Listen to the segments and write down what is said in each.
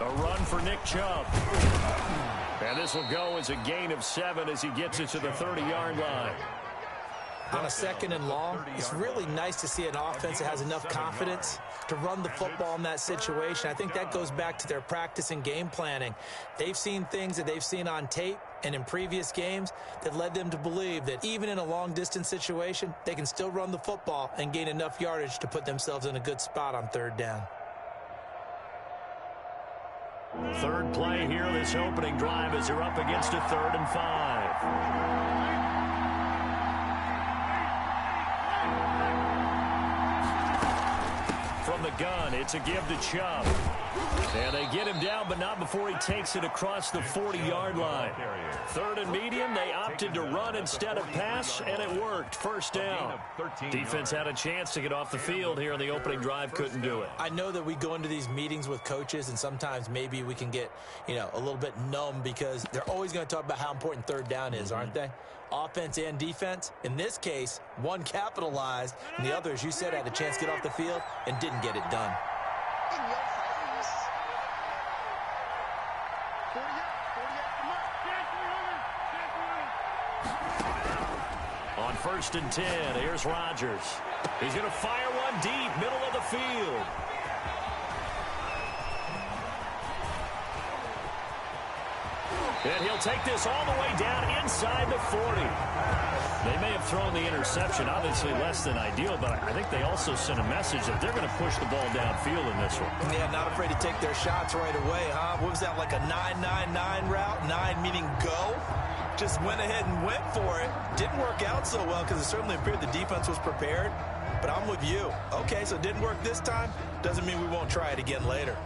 A run for Nick Chubb. And this will go as a gain of 7 as he gets it to the 30-yard line. On a 2nd and long, it's really nice to see an offense that has enough confidence to run the football in that situation. I think that goes back to their practice and game planning. They've seen things that they've seen on tape and in previous games that led them to believe that even in a long-distance situation, they can still run the football and gain enough yardage to put themselves in a good spot on 3rd down. Third play here, this opening drive, as they're up against a 3rd and 5. From the gun, it's a give to Chubb. And they get him down, but not before he takes it across the 40-yard line. 3rd and medium, they opted to run instead of pass, and it worked. 1st down. Defense had a chance to get off the field here in the opening drive, couldn't do it. I know that we go into these meetings with coaches, and sometimes maybe we can get, a little bit numb because they're always going to talk about how important 3rd down is, aren't they? Offense and defense. In this case, one capitalized, and the other, as you said, had a chance to get off the field and didn't get it done. On 1st and 10, here's Rodgers. He's going to fire one deep, middle of the field. And he'll take this all the way down inside the 40. They may have thrown the interception, obviously less than ideal, but I think they also sent a message that they're going to push the ball downfield in this one. Yeah, not afraid to take their shots right away, huh? What was that, like a 9-9-9 route? 9 meaning go? Just went ahead and went for it. Didn't work out so well because it certainly appeared the defense was prepared. But I'm with you. Okay, so it didn't work this time. Doesn't mean we won't try it again later.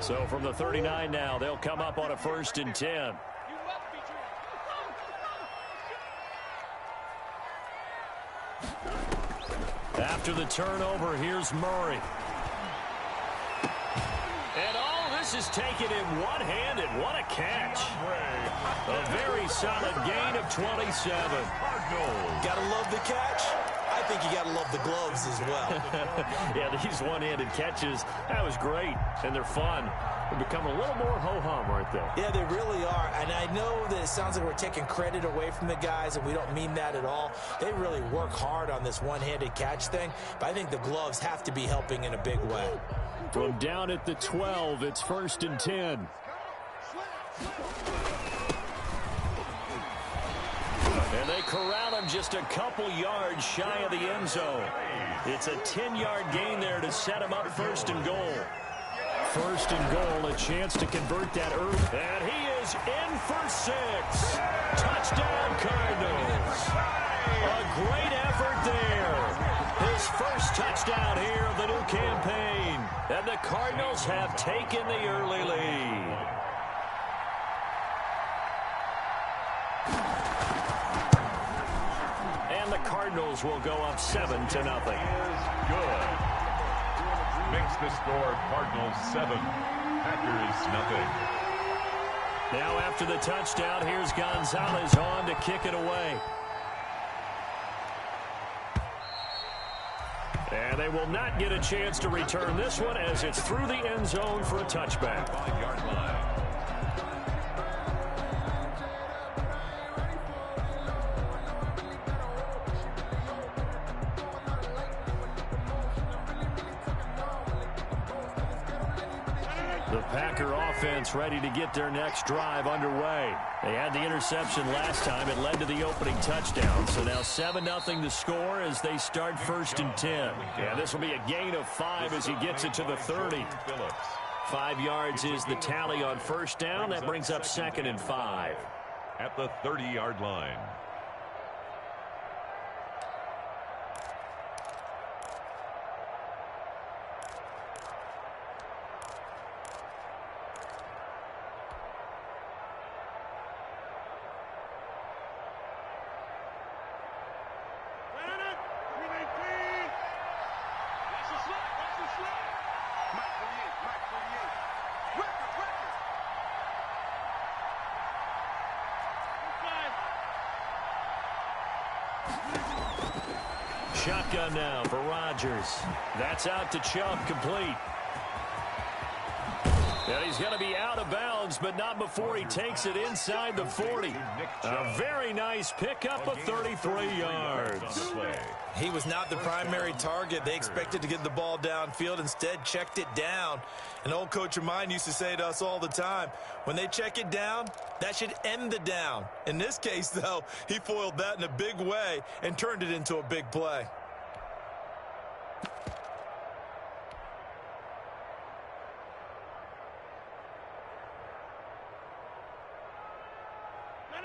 So from the 39 now, they'll come up on a 1st and 10. After the turnover, here's Murray. And all this is taken in one-handed. What a catch. A very solid gain of 27. Gotta love the catch. I think you got to love the gloves as well. Yeah, these one-handed catches, that was great, and they're fun. They become a little more ho-hum right there. Yeah, they really are, and I know that it sounds like we're taking credit away from the guys, and we don't mean that at all. They really work hard on this one-handed catch thing, but I think the gloves have to be helping in a big way. From down at the 12, it's 1st and 10. And they corral him just a couple yards shy of the end zone. It's a 10-yard gain there to set him up 1st and goal. 1st and goal, a chance to convert that early. And he is in for 6. Touchdown, Cardinals. A great effort there. His first touchdown here of the new campaign. And the Cardinals have taken the early lead. And the Cardinals will go up 7-0. Good. Makes the score Cardinals 7, Packers nothing. Now after the touchdown, here's Gonzalez on to kick it away. And they will not get a chance to return this one as it's through the end zone for a touchback. 5-yard line. The Packer offense ready to get their next drive underway. They had the interception last time. It led to the opening touchdown. So now 7-0 to score as they start 1st and 10. Yeah, this will be a gain of 5 as he gets it to the 30. 5 yards is the tally on 1st down. That brings up 2nd and 5. At the 30-yard line. Shotgun now for Rodgers. That's out to Chubb, complete. And he's going to be out of bounds, but not before he takes it inside the 40. A very nice pickup of 33 yards. He was not the primary target. They expected to get the ball downfield. Instead, checked it down. An old coach of mine used to say to us all the time, when they check it down, that should end the down. In this case, though, he foiled that in a big way and turned it into a big play.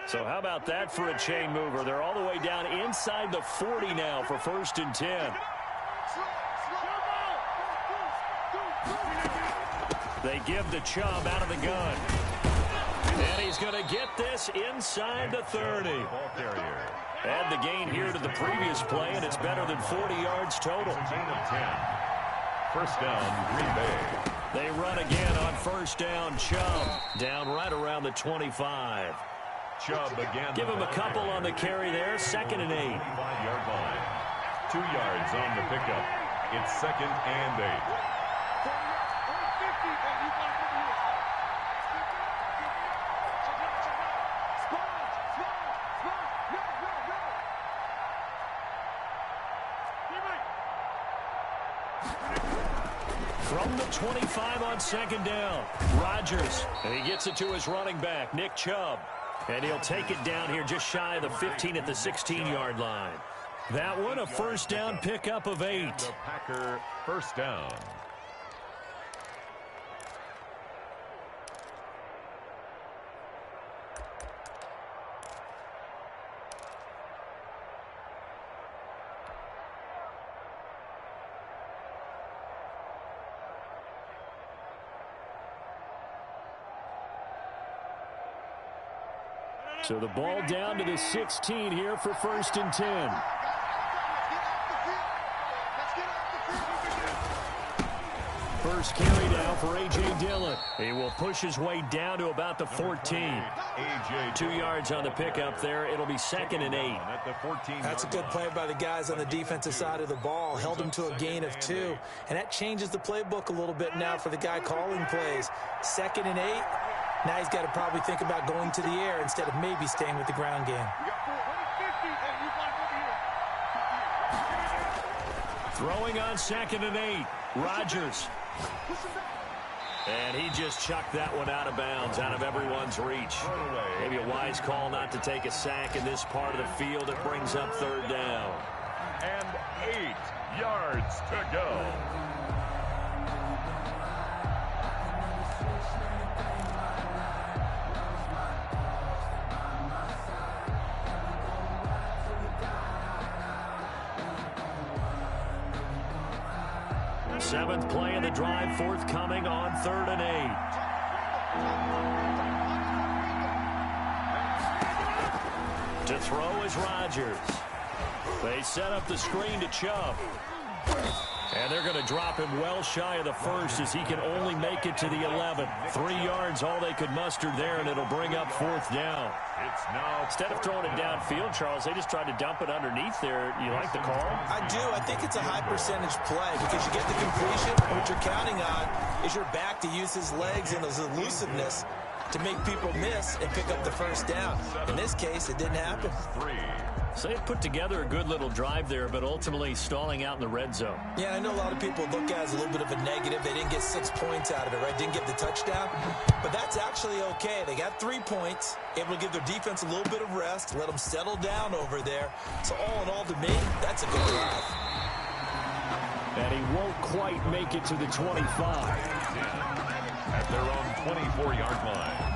So how about that for a chain mover? They're all the way down inside the 40 now for 1st and 10. They give the Chubb out of the gun. And he's going to get this inside the 30. Add the gain here to the previous play, and it's better than 40 yards total. Gain of 10. First down, Green Bay. They run again on 1st down. Chubb down right around the 25. Chubb again. Give him a couple on the carry there. 2nd and 8. 5-yard line. 2 yards on the pickup. It's 2nd and 8. From the 25 on 2nd down, Rodgers, and he gets it to his running back, Nick Chubb. And he'll take it down here just shy of the 15 at the 16-yard line. That one, a 1st down pickup of 8. The Packer first down. So the ball down to the 16 here for 1st and 10. First carry now for A.J. Dillon. He will push his way down to about the 14. 2 yards on the pickup there. It'll be 2nd and 8. That's a good play by the guys on the defensive side of the ball. Held him to a gain of 2. And that changes the playbook a little bit now for the guy calling plays. 2nd and 8. Now he's got to probably think about going to the air instead of maybe staying with the ground game. Throwing on 2nd and 8. Rodgers. And he just chucked that one out of bounds, out of everyone's reach. Maybe a wise call not to take a sack in this part of the field. It brings up 3rd down. And 8 yards to go. Seventh play of the drive forthcoming on 3rd and 8. To throw is Rodgers. They set up the screen to Chubb. And they're going to drop him well shy of the 1st as he can only make it to the 11. 3 yards all they could muster there, and it'll bring up 4th down. Instead of throwing it downfield, Charles, they just tried to dump it underneath there. You like the call? I do. I think it's a high percentage play because you get the completion. What you're counting on is your back to use his legs and his elusiveness to make people miss and pick up the 1st down. In this case, it didn't happen. So they put together a good little drive there, but ultimately stalling out in the red zone. Yeah, I know a lot of people look at it as a little bit of a negative. They didn't get 6 points out of it, right? Didn't get the touchdown. But that's actually okay. They got 3 points, able to give their defense a little bit of rest, let them settle down over there. So all in all, to me, that's a good drive. And he won't quite make it to the 25. At their own 24-yard line.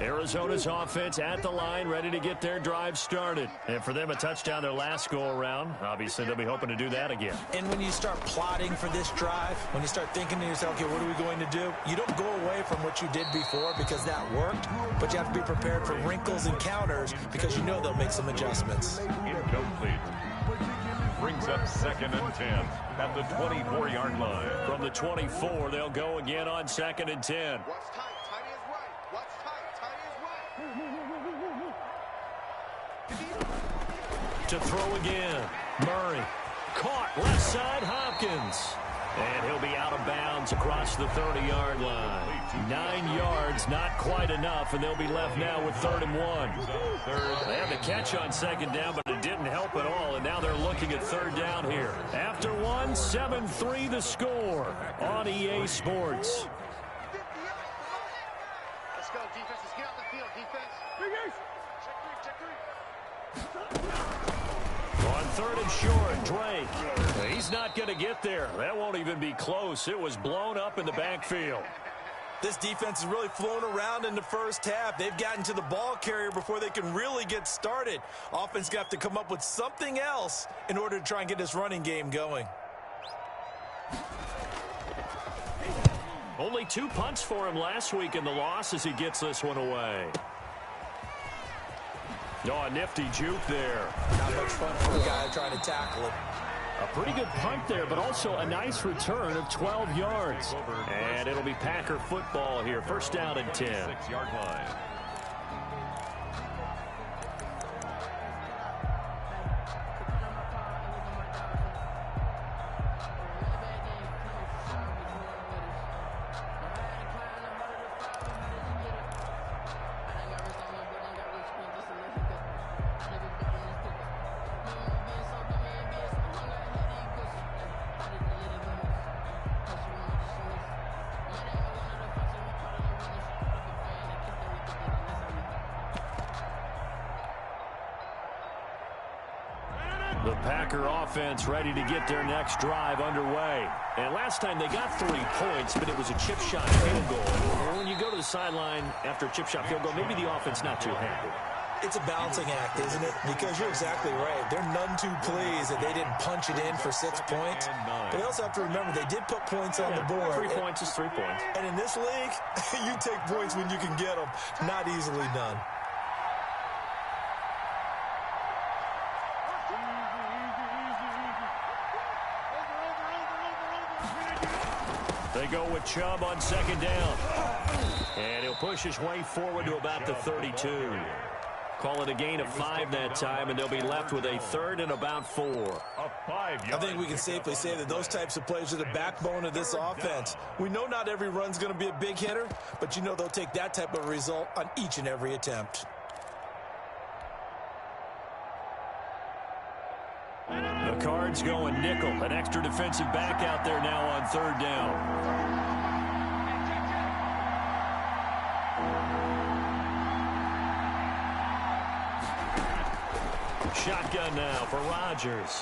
Arizona's offense at the line, ready to get their drive started. And for them, a touchdown their last go-around. Obviously, they'll be hoping to do that again. And when you start plotting for this drive, when you start thinking to yourself, okay, what are we going to do? You don't go away from what you did before because that worked, but you have to be prepared for wrinkles and counters because you know they'll make some adjustments. Incomplete. Brings up 2nd and 10 at the 24-yard line. From the 24, they'll go again on 2nd and 10. Watch tight. Tight is right. Watch tight. Tight is right. To throw again. Murray. Caught. Left side, Hopkins. And he'll be out of bounds across the 30-yard line. 9 yards, not quite enough, and they'll be left now with 3rd and 1. They had the catch on 2nd down, but it didn't help at all, and now they're looking at 3rd down here. After 1, 7-3 the score on EA Sports. Let's go, defense. Let's get out the field, defense. Check three. On 3rd and short, Drake. He's not going to get there. That won't even be close. It was blown up in the backfield. This defense has really flown around in the first half. They've gotten to the ball carrier before they can really get started. Offense got to come up with something else in order to try and get this running game going. Only 2 punts for him last week in the loss as he gets this one away. Oh, a nifty juke there. Not much fun for the guy trying to tackle it. A pretty good punt there, but also a nice return of 12 yards. And it'll be Packer football here. 1st down and 10. 6-yard line. The Packer offense ready to get their next drive underway. And last time they got 3 points, but it was a chip shot field goal. When you go to the sideline after a chip shot field goal, maybe the offense not too happy. It's a balancing act, isn't it? Because you're exactly right. They're none too pleased that they didn't punch it in for 6 points. But they also have to remember they did put points on the board. 3 points is 3 points. And in this league, you take points when you can get them. Not easily done. They go with Chubb on 2nd down. And he'll push his way forward to about the 32. Call it a gain of 5 that time, and they'll be left with a 3rd and about 4. I think we can safely say that those types of plays are the backbone of this offense. We know not every run's going to be a big hitter, but you know they'll take that type of result on each and every attempt. The Cards going nickel. An extra defensive back out there now on 3rd down. Shotgun now for Rodgers.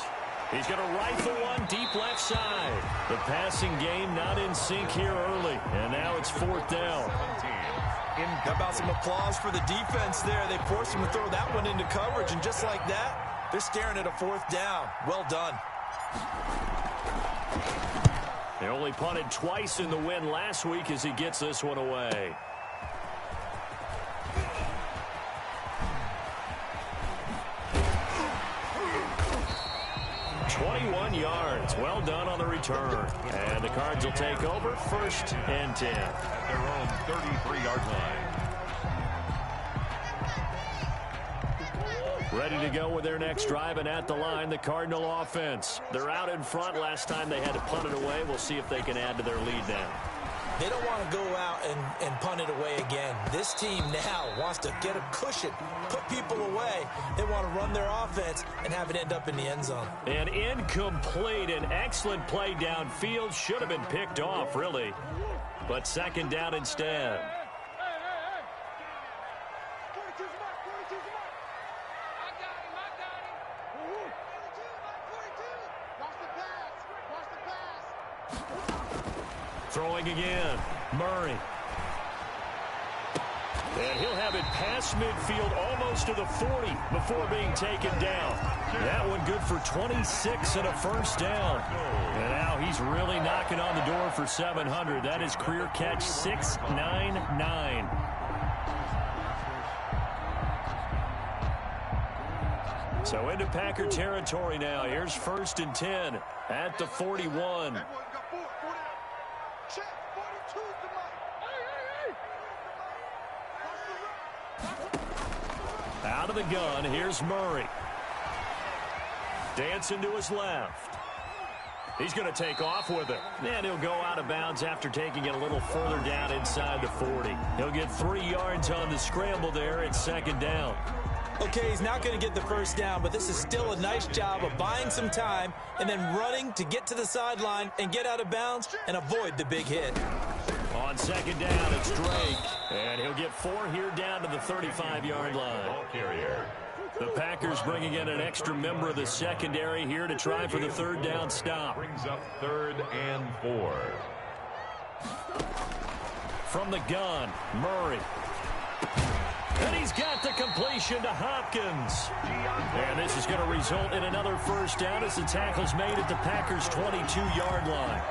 He's going to rifle one deep left side. The passing game not in sync here early. And now it's 4th down. How about some applause for the defense there? They forced him to throw that one into coverage, and just like that, they're staring at a 4th down. Well done. They only punted twice in the win last week as he gets this one away. Yards. Well done on the return. And the Cards will take over 1st and 10. At their own 33-yard line. Ready to go with their next drive, and at the line, the Cardinal offense. They're out in front. Last time they had to punt it away. We'll see if they can add to their lead now. They don't want to go out and punt it away again. This team now wants to get a cushion, put people away. They want to run their offense and have it end up in the end zone. An incomplete, an excellent play downfield. Should have been picked off, really. But 2nd down instead. Throwing again. Murray. And he'll have it past midfield almost to the 40 before being taken down. That one good for 26 and a first down. And now he's really knocking on the door for 700. That is career catch 699. So into Packer territory now. Here's 1st and 10 at the 41. Out of the gun, here's Murray. Dancing to his left. He's going to take off with it. And he'll go out of bounds after taking it a little further down inside the 40. He'll get 3 yards on the scramble there at 2nd down. Okay, he's not going to get the first down, but this is still a nice job of buying some time and then running to get to the sideline and get out of bounds and avoid the big hit. On 2nd down, it's Drake. And he'll get 4 here down to the 35-yard line. Ball carrier. The Packers bringing in an extra member of the secondary here to try for the 3rd down stop. Brings up 3rd and 4. From the gun, Murray. And he's got the completion to Hopkins. And this is going to result in another first down as the tackle's made at the Packers' 22-yard line.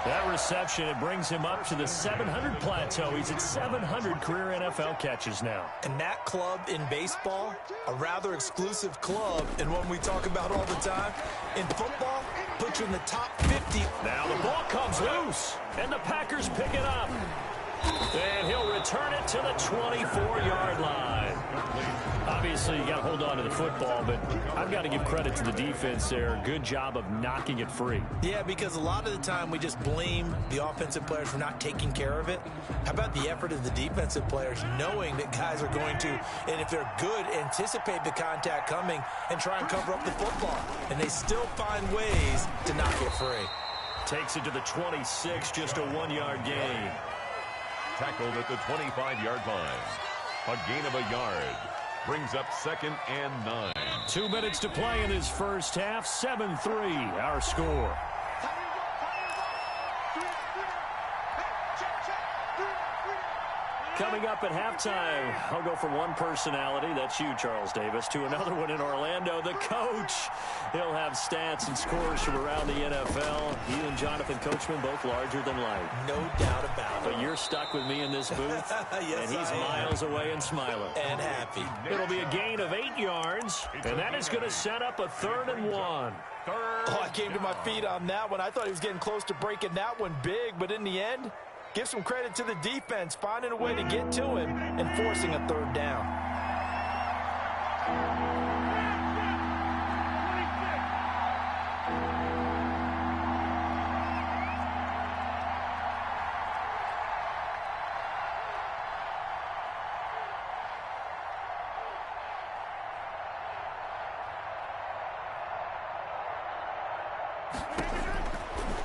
That reception, it brings him up to the 700 plateau. He's at 700 career NFL catches now. And that club in baseball, a rather exclusive club, and one we talk about all the time. In football, puts you in the top 50. Now the ball comes loose, and the Packers pick it up. And he'll return it to the 24-yard line. Obviously, you got to hold on to the football, but I've got to give credit to the defense there. Good job of knocking it free. Yeah, because a lot of the time we just blame the offensive players for not taking care of it. How about the effort of the defensive players knowing that guys are going to, and if they're good, anticipate the contact coming and try and cover up the football. And they still find ways to knock it free. Takes it to the 26, just a 1-yard gain. Tackled at the 25-yard line. A gain of a yard. Brings up 2nd and 9. 2 minutes to play in this first half. 7-3, our score. Coming up at halftime, I'll go from one personality, that's you, Charles Davis, to another one in Orlando, the coach. He'll have stats and scores from around the NFL. He and Jonathan Coachman, both larger than life. No doubt about it. But you're stuck with me in this booth, yes, and he's miles away and smiling. And happy. It'll be a gain of 8 yards, and that is going to set up a 3rd and 1. Oh, I came to my feet on that one. I thought he was getting close to breaking that one big, but in the end, give some credit to the defense, finding a way to get to him and forcing a 3rd down.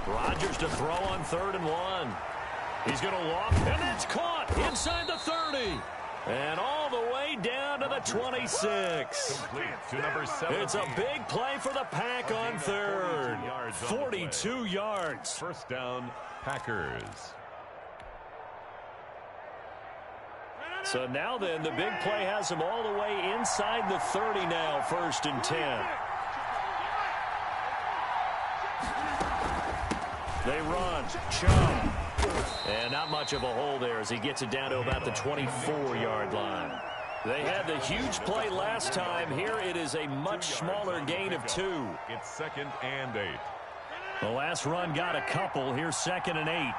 Rodgers to throw on 3rd and 1. He's going to loft, and it's caught inside the 30. And all the way down to the 26. To number 7. It's a big play for the Pack on 3rd. 42 yards. First down, Packers. So now then, the big play has them all the way inside the 30 now, 1st and 10. They run. Chubb. And not much of a hole there as he gets it down to about the 24-yard line. They had the huge play last time. Here it is a much smaller gain of 2. It's 2nd and 8. The last run got a couple. Here's 2nd and 8.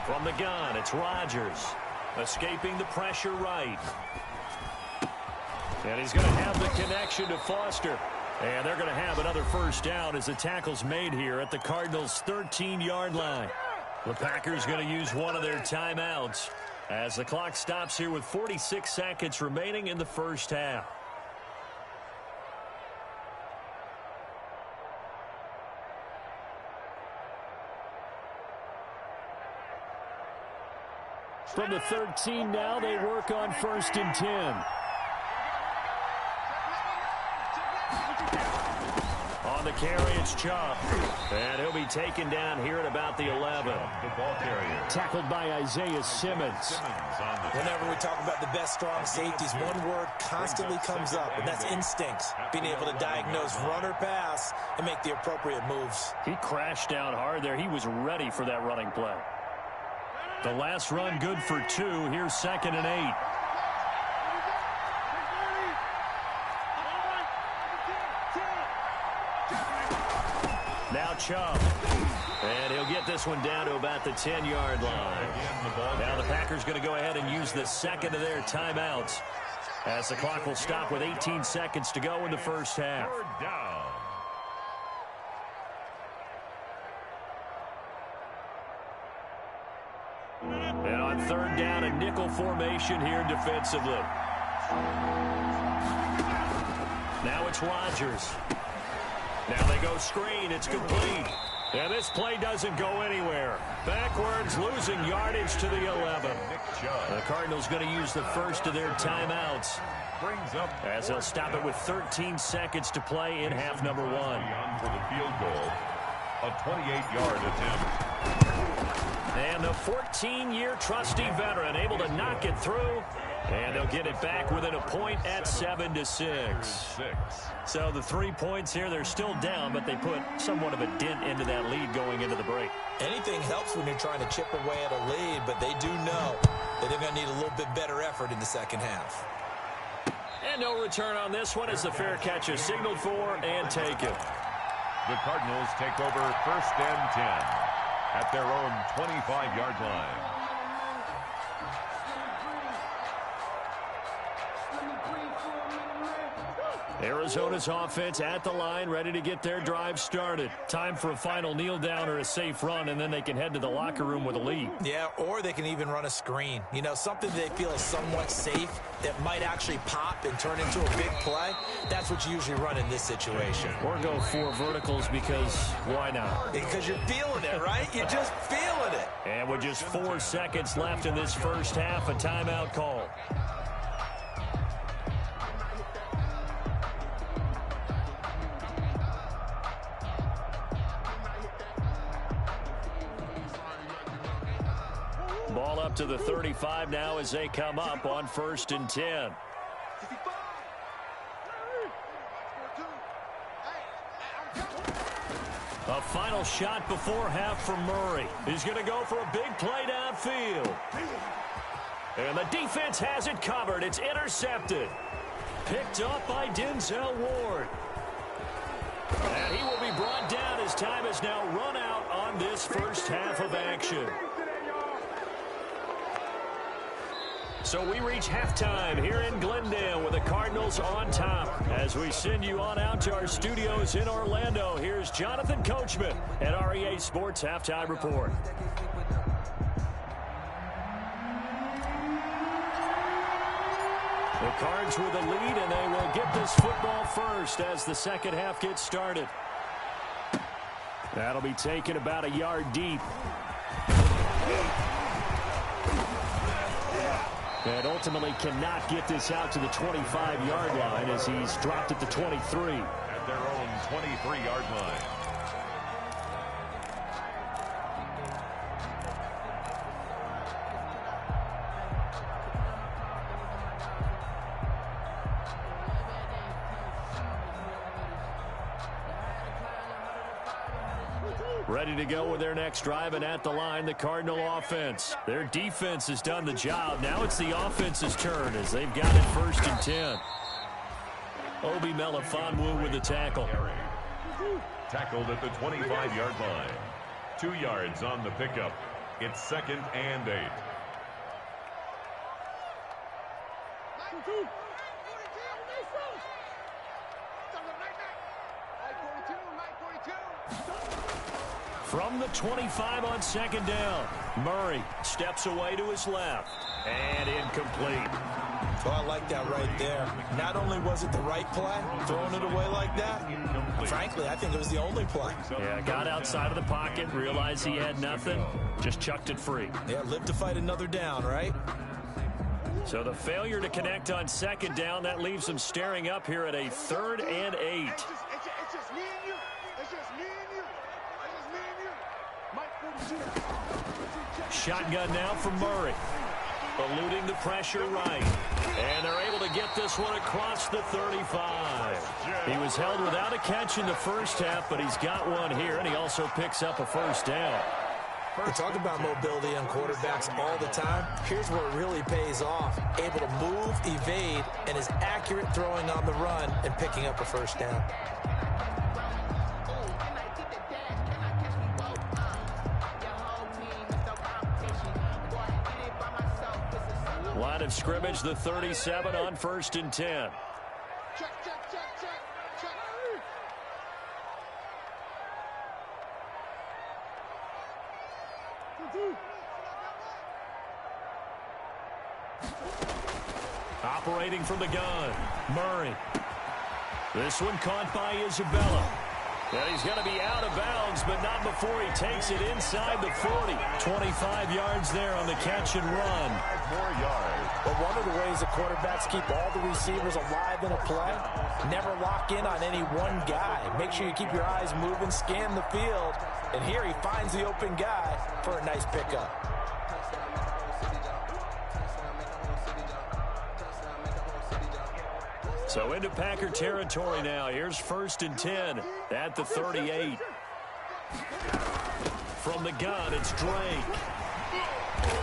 From the gun, it's Rodgers. Escaping the pressure right. And he's going to have the connection to Foster. And they're going to have another first down as the tackle's made here at the Cardinals' 13-yard line. The Packers going to use one of their timeouts as the clock stops here with 46 seconds remaining in the first half. From the 13 now, they work on 1st and 10. On On the carry, it's Chubb. And he'll be taken down here at about the 11. The ball carrier. Tackled by Isaiah Simmons. Whenever we talk about the best strong safeties, one word constantly comes up, and that's instincts. Being able to diagnose run or pass and make the appropriate moves. He crashed down hard there. He was ready for that running play. The last run good for 2. Here's 2nd and 8. Now Chubb. And he'll get this one down to about the 10-yard line. Now the Packers going to go ahead and use the second of their timeouts, as the clock will stop with 18 seconds to go in the first half. Third down. And on third down, a nickel formation here defensively. Now it's Rodgers. Now they go screen. It's complete. And this play doesn't go anywhere. Backwards, losing yardage to the 11. The Cardinals going to use the first of their timeouts, Brings up as they'll stop it with 13 seconds to play in half number 1. for the field goal. A 28-yard attempt. And the 14-year trusty veteran able to knock it through. And they'll get it back within a point at 7-6. So the 3 points here, they're still down, but they put somewhat of a dent into that lead going into the break. Anything helps when you're trying to chip away at a lead, but they do know that they're going to need a little bit better effort in the second half. And no return on this one as the fair catch is signaled for and taken. The Cardinals take over 1st and 10 at their own 25-yard line. Arizona's offense at the line, ready to get their drive started. Time for a final kneel down or a safe run, and then they can head to the locker room with a lead. Yeah, or they can even run a screen. You know, something they feel is somewhat safe that might actually pop and turn into a big play. That's what you usually run in this situation. Or go 4 verticals because why not? Because you're feeling it, right? You're just feeling it. And with just 4 seconds left in this first half, a timeout call. Ball up to the 35 now as they come up on 1st and 10. A final shot before half from Murray. He's going to go for a big play downfield. And the defense has it covered. It's intercepted. Picked up by Denzel Ward. And he will be brought down as time has now run out on this first half of action. So we reach halftime here in Glendale with the Cardinals on top. As we send you on out to our studios in Orlando, here's Jonathan Coachman at REA Sports Halftime Report. The Cards with a lead, and they will get this football first as the second half gets started. That'll be taken about a yard deep. And ultimately cannot get this out to the 25-yard line as he's dropped at the 23. At their own 23-yard line. Ready to go with their next drive, and at the line, the Cardinal offense. Their defense has done the job. Now it's the offense's turn as they've got it 1st and 10. Obi Melifonwu with the tackle. Tackled at the 25-yard line. 2 yards on the pickup. It's 2nd and 8. From the 25 on 2nd down, Murray steps away to his left, and incomplete. Well, I like that right there. Not only was it the right play, throwing it away like that, frankly, I think it was the only play. Yeah, got outside of the pocket, realized he had nothing, just chucked it free. Yeah, live to fight another down, right? So the failure to connect on 2nd down, that leaves them staring up here at a 3rd and 8. It's just me and you. Shotgun now from Murray. Eluding the pressure right. And they're able to get this one across the 35. He was held without a catch in the first half, but he's got one here, and he also picks up a first down. We talk about mobility on quarterbacks all the time. Here's where it really pays off. Able to move, evade, and is accurate throwing on the run and picking up a first down. Line of scrimmage, the 37 on 1st and 10. Check, check, check, check, check. Operating from the gun, Murray. This one caught by Isabella. And he's going to be out of bounds, but not before he takes it inside the 40. 25 yards there on the catch and run. 5 more yards. But one of the ways the quarterbacks keep all the receivers alive in a play, never lock in on any one guy. Make sure you keep your eyes moving, scan the field. And here he finds the open guy for a nice pickup. So into Packer territory now. Here's 1st and 10 at the 38. From the gun, it's Drake.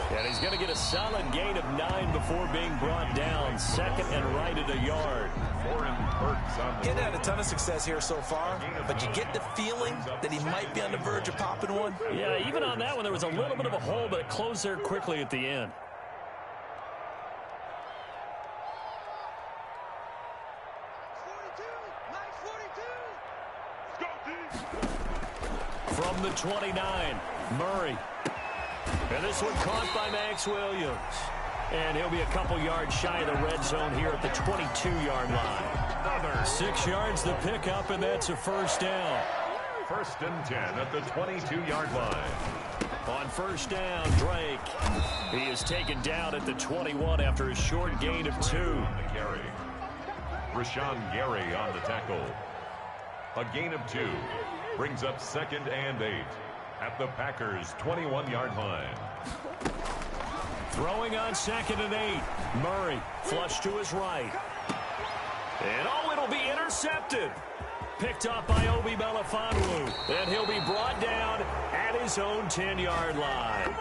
And he's going to get a solid gain of 9 before being brought down. 2nd and right at a yard. He's had a ton of success here so far, but you get the feeling that he might be on the verge of popping one. Yeah, even on that one, there was a little bit of a hole, but it closed there quickly at the end. From the 29, Murray. And this one caught by Max Williams. And he'll be a couple yards shy of the red zone here at the 22-yard line. 6 yards the pickup, and that's a first down. 1st and 10 at the 22-yard line. On first down, Drake. He is taken down at the 21 after a short gain of 2. Gary. Rashawn Gary on the tackle. A gain of 2 brings up 2nd and 8 at the Packers' 21-yard line. Throwing on 2nd and 8. Murray flush to his right. And oh, it'll be intercepted. Picked up by Obi Melifonwu. And he'll be brought down at his own 10-yard line.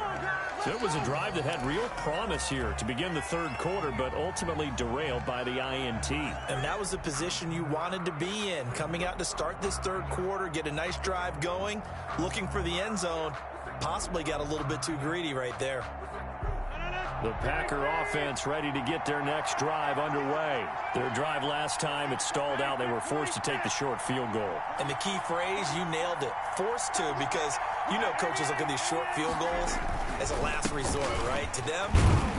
So it was a drive that had real promise here to begin the 3rd quarter, but ultimately derailed by the INT. And that was the position you wanted to be in. Coming out to start this 3rd quarter, get a nice drive going, looking for the end zone. Possibly got a little bit too greedy right there. The Packer offense ready to get their next drive underway. Their drive last time, it stalled out. They were forced to take the short field goal. And the key phrase, you nailed it, forced to, because you know coaches look at these short field goals as a last resort, right? To them,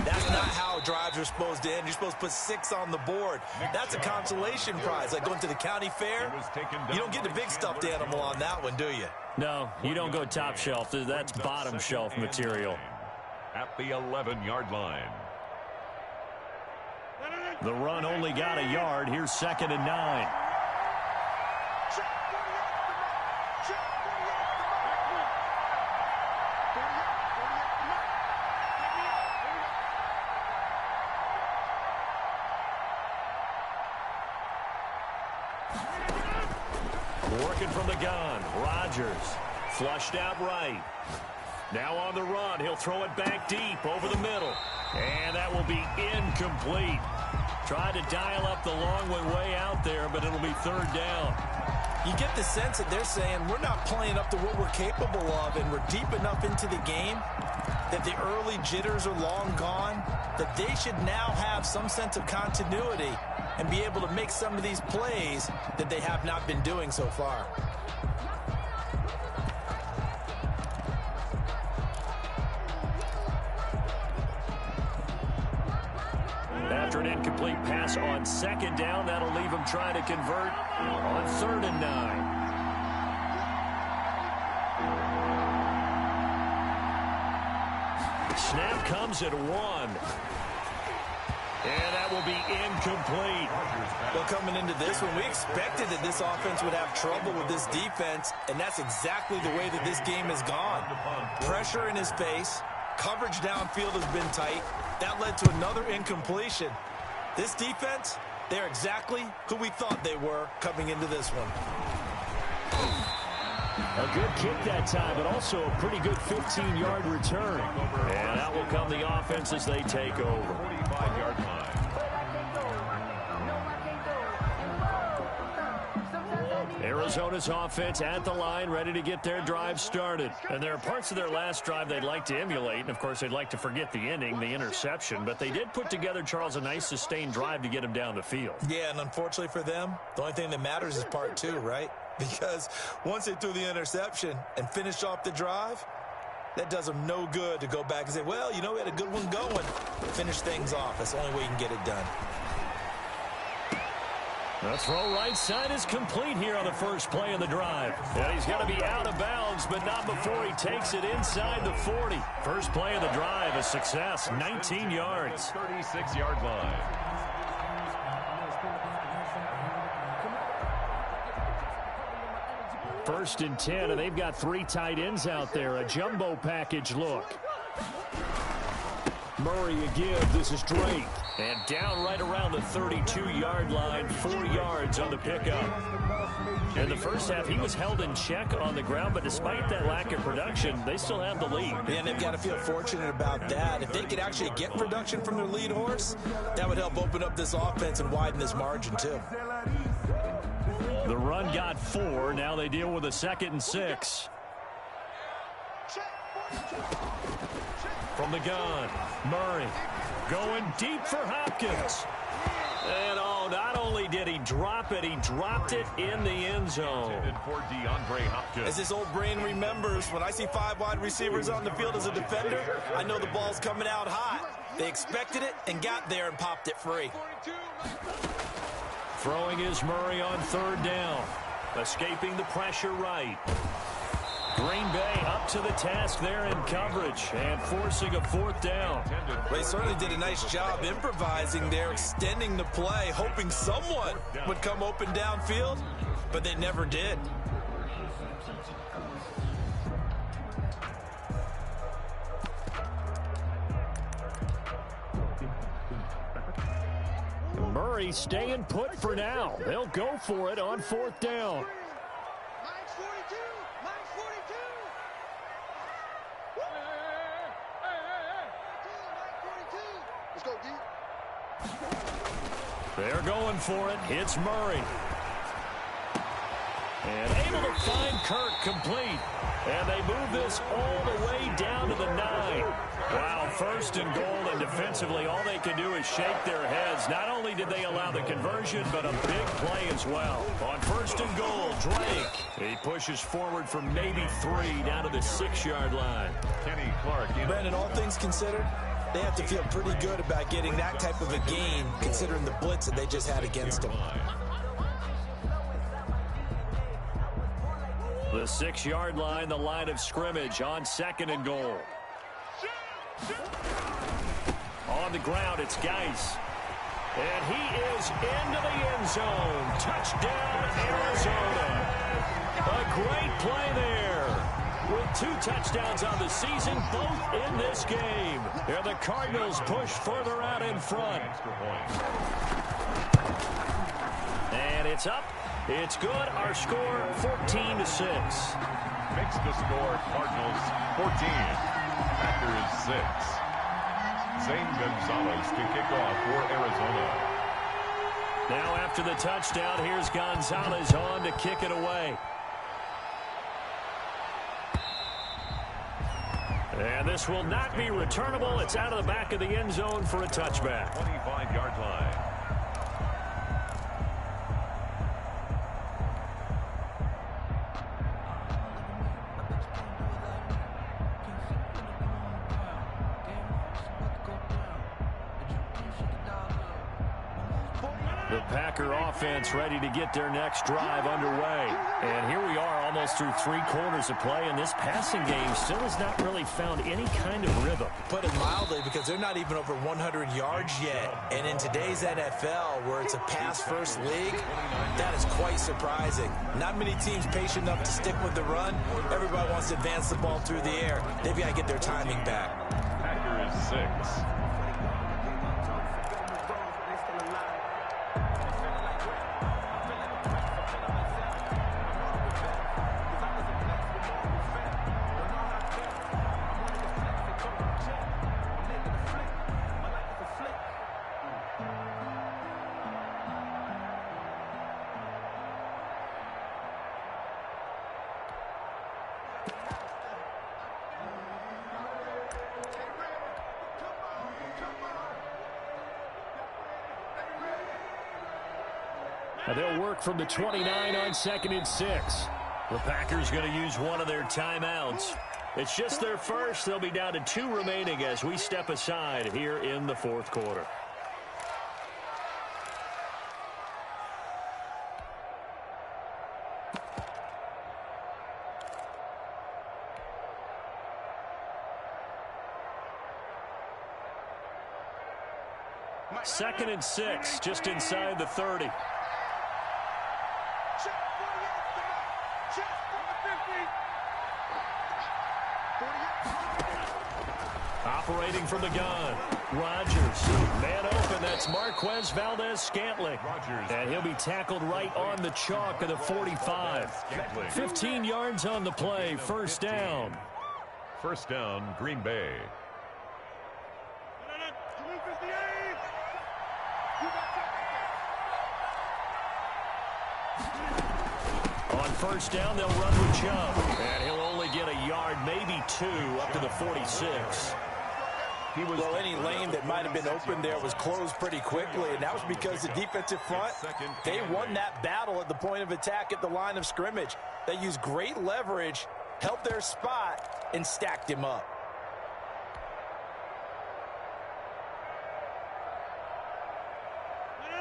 that's not how drives are supposed to end. You're supposed to put 6 on the board. That's a consolation prize, like going to the county fair. You don't get the big stuffed animal on that one, do you? No, you don't go top shelf. That's bottom shelf material. At the 11-yard line. The run only got a yard. Here's 2nd and 9. Working from the gun, Rodgers flushed out right. Now on the run, he'll throw it back deep over the middle. And that will be incomplete. Tried to dial up the long one way out there, but it'll be 3rd down. You get the sense that they're saying we're not playing up to what we're capable of, and we're deep enough into the game that the early jitters are long gone, that they should now have some sense of continuity and be able to make some of these plays that they have not been doing so far. After an incomplete pass on 2nd down, that'll leave him trying to convert on 3rd and 9. Snap comes at 1. And that will be incomplete. Well, coming into this one, we expected that this offense would have trouble with this defense, and that's exactly the way that this game has gone. Pressure in his face. Coverage downfield has been tight. That led to another incompletion. This defense, they're exactly who we thought they were coming into this one. A good kick that time, but also a pretty good 15-yard return. And out will come the offense as they take over. 45-yard line. Arizona's offense at the line, ready to get their drive started. And there are parts of their last drive they'd like to emulate, and of course they'd like to forget the ending, the interception. But they did put together, Charles, a nice sustained drive to get them down the field. Yeah, and unfortunately for them, the only thing that matters is part two, right? Because once they threw the interception and finished off the drive, that does them no good to go back and say, well, you know, we had a good one going. Finish things off. That's the only way you can get it done. The throw right side is complete here on the first play of the drive. And he's got to be out of bounds, but not before he takes it inside the 40. First play of the drive, a success, 19 yards. 36-yard line. First and 10, and they've got 3 tight ends out there. A jumbo package look. Murray a give. This is Drake. And down right around the 32-yard line, 4 yards on the pickup. In the first half, he was held in check on the ground, but despite that lack of production, they still have the lead. Yeah, and they've got to feel fortunate about that. If they could actually get production from their lead horse, that would help open up this offense and widen this margin, too. The run got 4. Now they deal with a 2nd and 6. From the gun, Murray going deep for Hopkins. And not only did he drop it, he dropped it in the end zone. For DeAndre Hopkins. As his old brain remembers, when I see 5 wide receivers on the field as a defender, I know the ball's coming out hot. They expected it and got there and popped it free. Throwing is Murray on 3rd down. Escaping the pressure right. Green Bay up to the task there in coverage and forcing a 4th down. They certainly did a nice job improvising there, extending the play, hoping someone would come open downfield, but they never did. Murray staying put for now. They'll go for it on 4th down. They're going for it. It's Murray. And able to find Kirk complete. And they move this all the way down to the 9. Wow, 1st and goal, and defensively all they can do is shake their heads. Not only did they allow the conversion, but a big play as well. On 1st and goal, Drake. He pushes forward for maybe 3 down to the 6-yard line. Kenny Clark. Brandon, all things considered, they have to feel pretty good about getting that type of a gain, considering the blitz that they just had against them. The 6-yard line, the line of scrimmage on 2nd and goal. On the ground, it's Geis. And he is into the end zone. Touchdown, Arizona. A great play there. With 2 touchdowns on the season, both in this game. And the Cardinals push further out in front. And it's up. It's good. Our score, 14-6. Makes the score, Cardinals 14, Packers 6. Zane Gonzalez to kick off for Arizona. Now after the touchdown, here's Gonzalez on to kick it away. And this will not be returnable. It's out of the back of the end zone for a touchback. 25-yard line. The Packer offense ready to get their next drive underway. And here we are almost through 3 quarters of play, and this passing game still has not really found any kind of rhythm. Put it mildly, because they're not even over 100 yards yet. And in today's NFL, where it's a pass-first league, that is quite surprising. Not many teams patient enough to stick with the run. Everybody wants to advance the ball through the air. They've got to get their timing back. Packers 6. They'll work from the 29 on 2nd and 6. The Packers going to use one of their timeouts. It's just their first. They'll be down to 2 remaining as we step aside here in the 4th quarter. Second and 6, just inside the 30. Operating from the gun, Rodgers. Man open, that's Marquez Valdez-Scantling. And he'll be tackled right on the chalk of the 45. 15 yards on the play, first down. First down, Green Bay. On first down, they'll run with Chubb. And he'll only get a yard, maybe 2, up to the 46. Well, any lane that might have been open there was closed pretty quickly, and that was because the defensive front, they won that battle at the point of attack at the line of scrimmage. They used great leverage, held their spot, and stacked him up.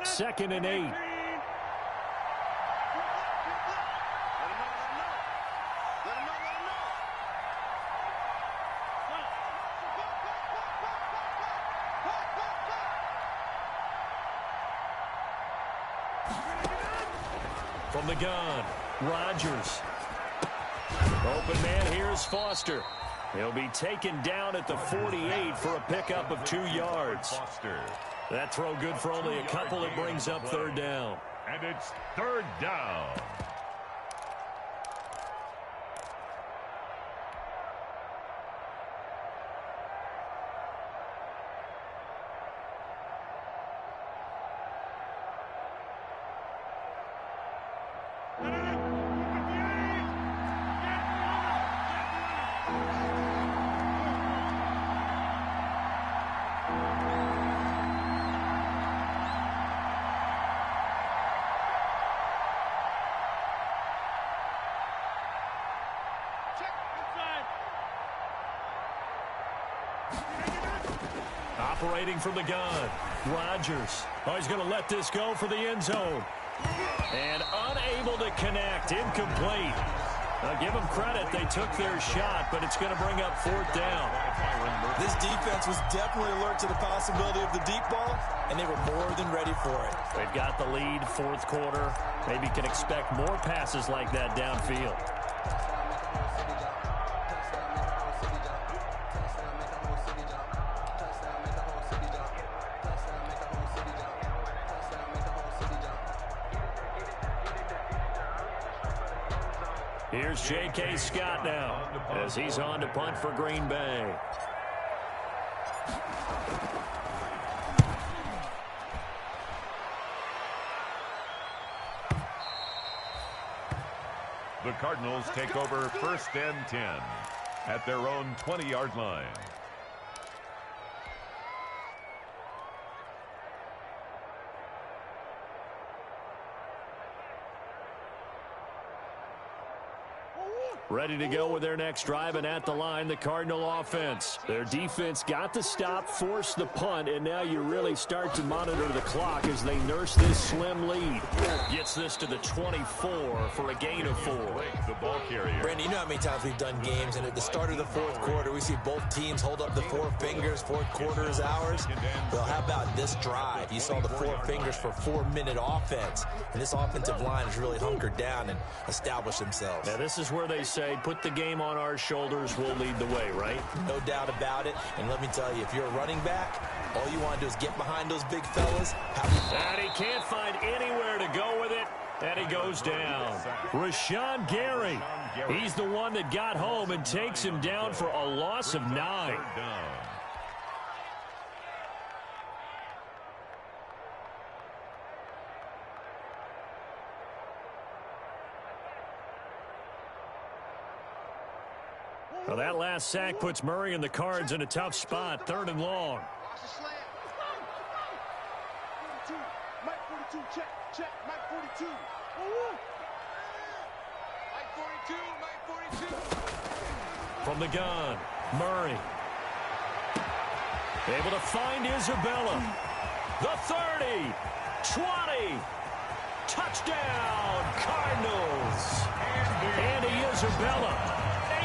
Second and 8. From the gun, Rodgers. Open man, here's Foster. He'll be taken down at the 48 for a pickup of 2 yards. Foster. That throw good for only a couple. It brings up third down. And it's third down. Operating from the gun, Rodgers. Oh, he's going to let this go for the end zone. And unable to connect, incomplete. Now, give them credit, they took their shot, but it's going to bring up fourth down. This defense was definitely alert to the possibility of the deep ball, and they were more than ready for it. They've got the lead, 4th quarter. Maybe can expect more passes like that downfield. Here's J.K. Scott now as he's on to punt for Green Bay. The Cardinals take over first and 10 at their own 20-yard line. Ready to go with their next drive, and at the line, the Cardinal offense. Their defense got the stop, forced the punt, and now you really start to monitor the clock as they nurse this slim lead. Gets this to the 24 for a gain of 4. The ball carrier. Brandon, you know how many times we've done games, and at the start of the fourth quarter, we see both teams hold up the 4 fingers, fourth quarter is ours. Well, how about this drive? You saw the 4 fingers for 4-minute offense, and this offensive line has really hunkered down and established themselves. Now, this is where they say, put the game on our shoulders, we'll lead the way, right? No doubt about it, and let me tell you, if you're a running back, all you want to do is get behind those big fellas. And he can't find anywhere to go with it, and he goes down. Rashawn Gary, he's the one that got home and takes him down for a loss of 9. Well, that last sack puts Murray and the Cards in a tough spot, 3rd and long. Watch the slam. 42. Mike 42. Check. Mike 42. Mike 42. From the gun, Murray. Able to find Isabella. The 30. 20. Touchdown, Cardinals. Andy Isabella.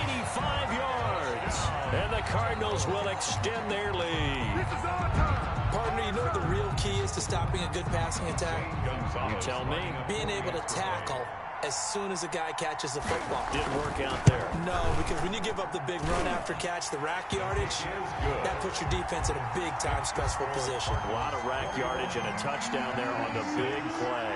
85 yards, and the Cardinals will extend their lead. Partner, you know what the real key is to stopping a good passing attack? You tell me. Being able to tackle as soon as a guy catches the football. Didn't work out there. No, because when you give up the big run after catch, the rack yardage, that puts your defense in a big-time stressful position. A lot of rack yardage and a touchdown there on the big play.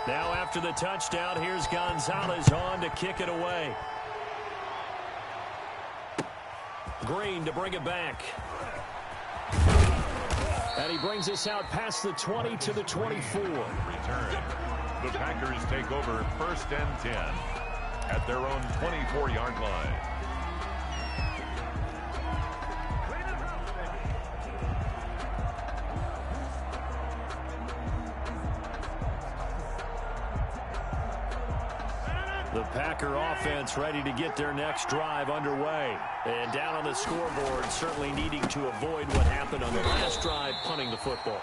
Now after the touchdown, here's Gonzalez on to kick it away. Green to bring it back. And he brings us out past the 20 to the 24. Return. The Packers take over 1st and 10 at their own 24-yard line. The Packer offense ready to get their next drive underway. And down on the scoreboard, certainly needing to avoid what happened on the last drive, punting the football.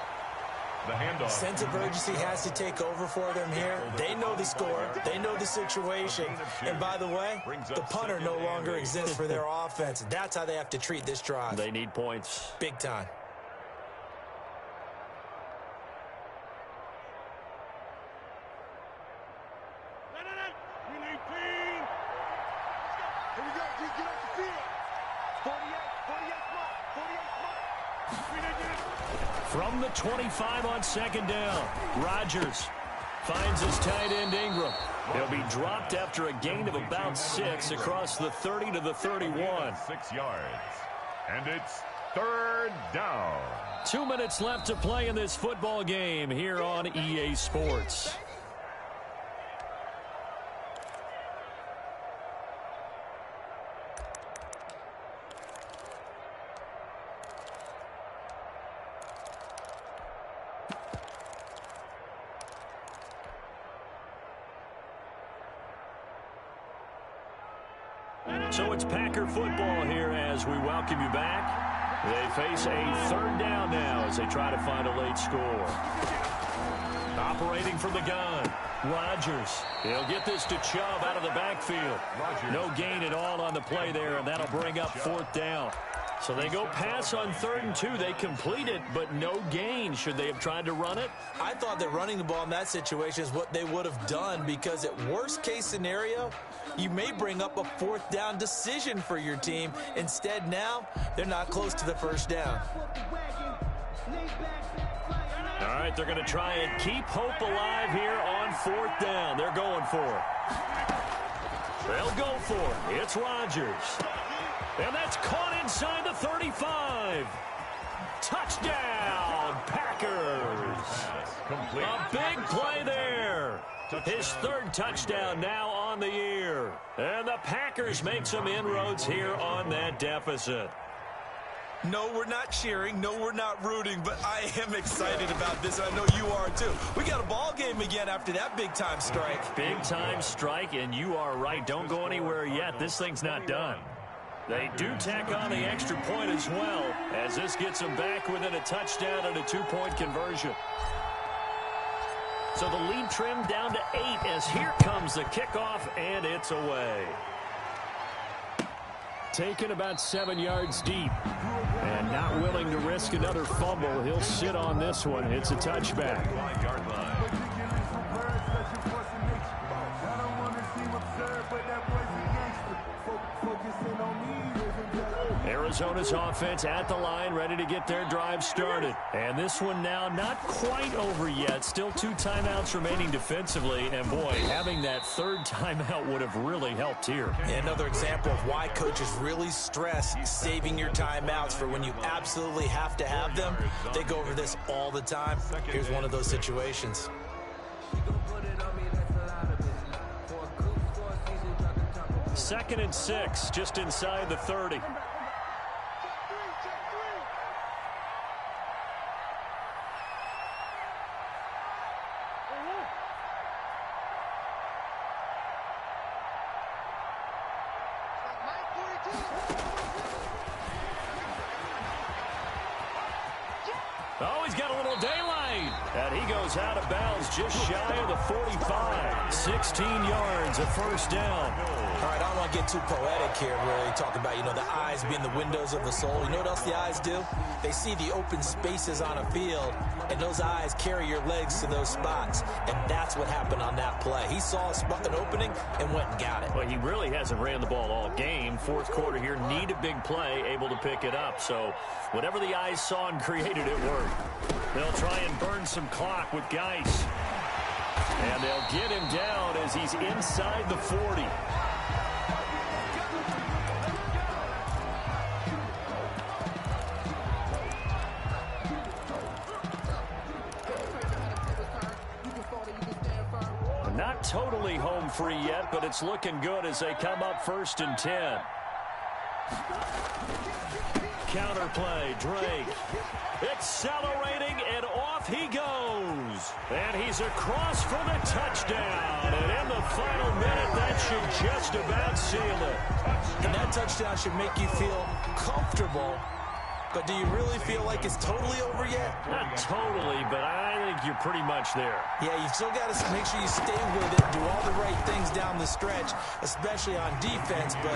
The handoff. Sense of urgency has to take over for them here. They know the score. They know the situation. And by the way, the punter no longer exists for their offense. That's how they have to treat this drive. They need points. Big time. Here we go. Get off the field. 48 From the 25 on 2nd down, Rodgers finds his tight end Ingram. He'll be dropped after a gain of about 6 across the 30 to the 31. 6 yards. And it's 3rd down. 2 minutes left to play in this football game here on EA Sports. So it's Packer football here as we welcome you back. They face a 3rd down now as they try to find a late score. Operating from the gun, Rodgers. He'll get this to Chubb out of the backfield. No gain at all on the play there, and that'll bring up 4th down. So they go pass on 3rd and 2. They complete it, but no gain. Should they have tried to run it? I thought that running the ball in that situation is what they would have done, because at worst case scenario, you may bring up a 4th down decision for your team. Instead, now, they're not close to the 1st down. All right, they're going to try and keep hope alive here on 4th down. They're going for it. They'll go for it. It's Rodgers. And that's caught inside the 35. Touchdown, Packers. Complete. A big play there. His 3rd touchdown now on the year. And the Packers make some inroads here on that deficit. No, we're not cheering. No, we're not rooting, but I am excited about this, and I know you are too. We got a ball game again after that big-time strike. Big-time strike, and you are right. Don't go anywhere yet. This thing's not done. They do tack on the extra point as well, as this gets them back within a touchdown and a two-point conversion. So the lead trimmed down to 8 as here comes the kickoff, and it's away. Taken about 7 yards deep. And not willing to risk another fumble. He'll sit on this one. It's a touchback. 5-yard line. Arizona's offense at the line, ready to get their drive started. And this one now not quite over yet. Still 2 timeouts remaining defensively. And, boy, having that third timeout would have really helped here. Yeah, another example of why coaches really stress saving your timeouts for when you absolutely have to have them. They go over this all the time. Here's one of those situations. 2nd and 6, just inside the 30. Oh, he's got a little daylight. And he goes out of bounds just shy of the 45. 16 yards, a first down. All right, I don't want to get too poetic here, really. Talk about, the eyes being the windows of the soul. You know what else the eyes do? They see the open spaces on a field, and those eyes carry your legs to those spots. And that's what happened on that play. He saw an opening and went and got it. Well, he really hasn't ran the ball all game. Fourth quarter here, need a big play, able to pick it up. So whatever the eyes saw and created, it worked. They'll try and burn some clock with Geis. And they'll get him down as he's inside the 40. Not totally home free yet, but it's looking good as they come up 1st and 10. Counterplay, Drake. Accelerating, and off he goes. And he's across for the touchdown. And in the final minute, that should just about seal it. And that touchdown should make you feel comfortable. But do you really feel like it's totally over yet? Not totally, but I think you're pretty much there. Yeah, you've still got to make sure you stay with it, do all the right things down the stretch, especially on defense. But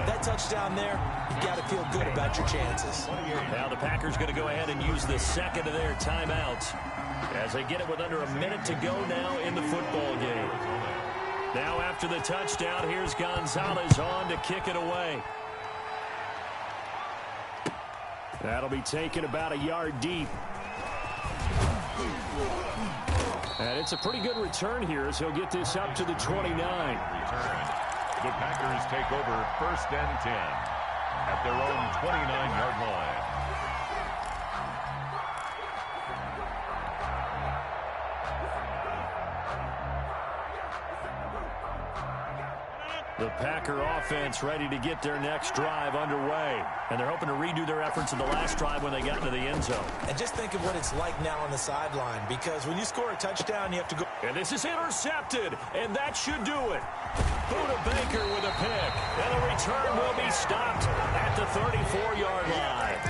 that touchdown there, you got to feel good about your chances. Now the Packers going to go ahead and use the second of their timeouts as they get it with under a minute to go now in the football game. Now after the touchdown, here's Gonzalez on to kick it away. That'll be taken about a yard deep. And it's a pretty good return here as he'll get this up to the 29. Return. The Packers take over 1st and 10 at their own 29-yard line. The Packer offense ready to get their next drive underway. And they're hoping to redo their efforts in the last drive when they got into the end zone. And just think of what it's like now on the sideline, because when you score a touchdown, you have to go. And this is intercepted, and that should do it. Buda Baker with a pick. And the return will be stopped at the 34-yard line.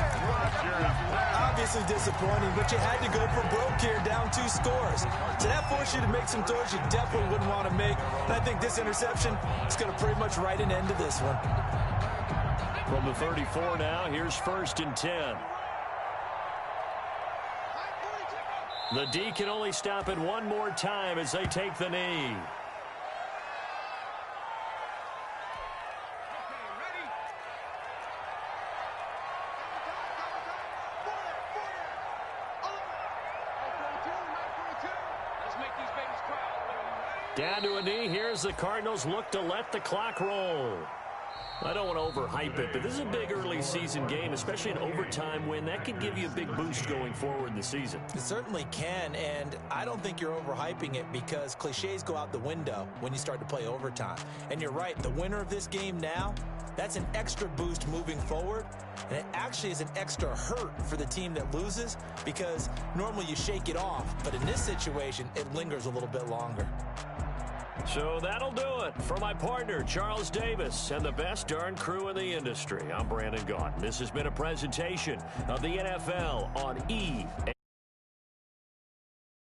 Obviously disappointing, but you had to go for broke here, down 2 scores. So that forced you to make some throws you definitely wouldn't want to make. And I think this interception is going to pretty much write an end to this one. From the 34 now, here's 1st and 10. The D can only stop it one more time as they take the knee. Down to a knee. Here's the Cardinals look to let the clock roll. I don't want to overhype it, but this is a big early season game, especially an overtime win. That could give you a big boost going forward in the season. It certainly can, and I don't think you're overhyping it because cliches go out the window when you start to play overtime. And you're right, the winner of this game now, that's an extra boost moving forward, and it actually is an extra hurt for the team that loses because normally you shake it off, but in this situation, it lingers a little bit longer. So that'll do it. For my partner, Charles Davis, and the best darn crew in the industry, I'm Brandon Gaudin. This has been a presentation of the NFL on E!